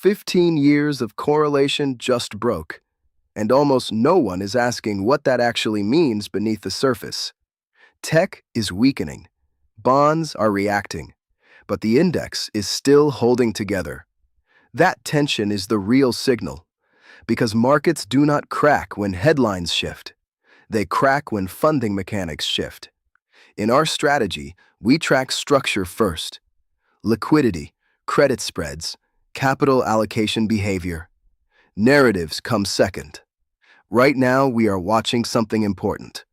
15 years of correlation just broke, and almost no one is asking what that actually means beneath the surface. Tech is weakening, bonds are reacting, but the index is still holding together. That tension is the real signal, because markets do not crack when headlines shift. They crack when funding mechanics shift. In our strategy, we track structure first: liquidity, credit spreads, capital allocation behavior. Narratives come second. Right now, we are watching something important.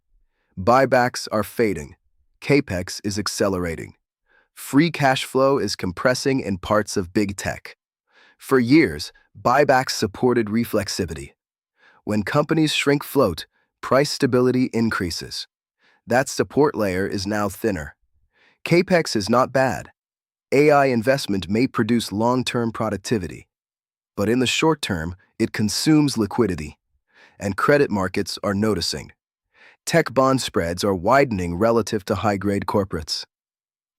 Buybacks are fading. Capex is accelerating. Free cash flow is compressing in parts of big tech. For years, buybacks supported reflexivity. When companies shrink float, price stability increases. That support layer is now thinner. Capex is not bad. AI investment may produce long-term productivity. But in the short term, it consumes liquidity. And credit markets are noticing. Tech bond spreads are widening relative to high-grade corporates.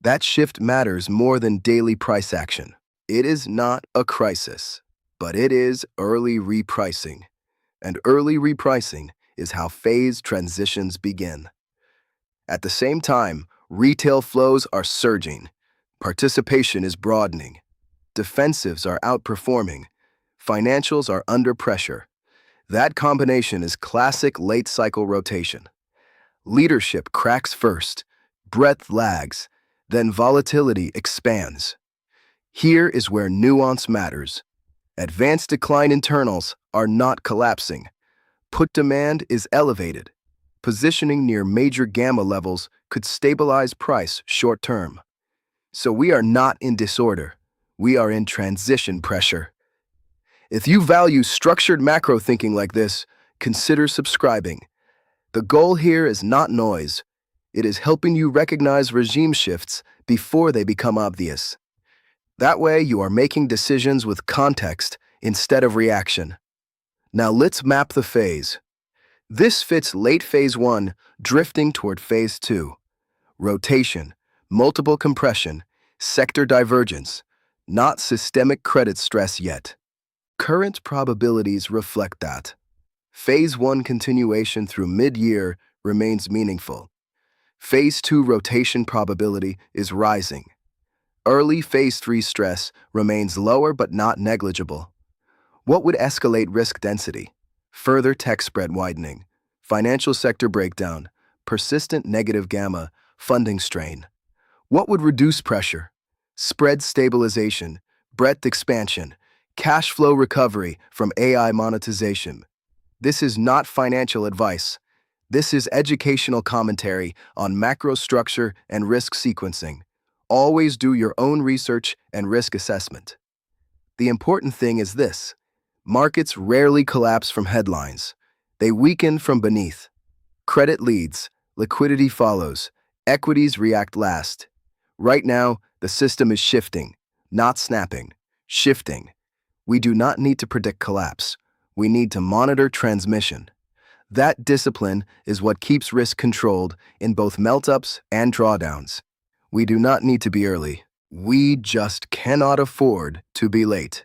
That shift matters more than daily price action. It is not a crisis, but it is early repricing. And early repricing is how phase transitions begin. At the same time, retail flows are surging. Participation is broadening. Defensives are outperforming. Financials are under pressure. That combination is classic late-cycle rotation. Leadership cracks first, breadth lags, then volatility expands. Here is where nuance matters. Advanced decline internals are not collapsing. Put demand is elevated. Positioning near major gamma levels could stabilize price short-term. So we are not in disorder. We are in transition pressure. If you value structured macro thinking like this, consider subscribing. The goal here is not noise. It is helping you recognize regime shifts before they become obvious. That way, you are making decisions with context instead of reaction. Now let's map the phase. This fits late phase 1, drifting toward phase 2. Rotation, multiple compression, sector divergence, not systemic credit stress yet. Current probabilities reflect that. Phase 1 continuation through mid-year remains meaningful. Phase 2 rotation probability is rising. Early Phase 3 stress remains lower but not negligible. What would escalate risk density? Further tech spread widening, financial sector breakdown, persistent negative gamma, funding strain. What would reduce pressure? Spread stabilization, breadth expansion, cash flow recovery from AI monetization. This is not financial advice. This is educational commentary on macro structure and risk sequencing. Always do your own research and risk assessment. The important thing is this: markets rarely collapse from headlines. They weaken from beneath. Credit leads, liquidity follows, equities react last. Right now, the system is shifting, not snapping, shifting. We do not need to predict collapse. We need to monitor transmission. That discipline is what keeps risk controlled in both melt-ups and drawdowns. We do not need to be early. We just cannot afford to be late.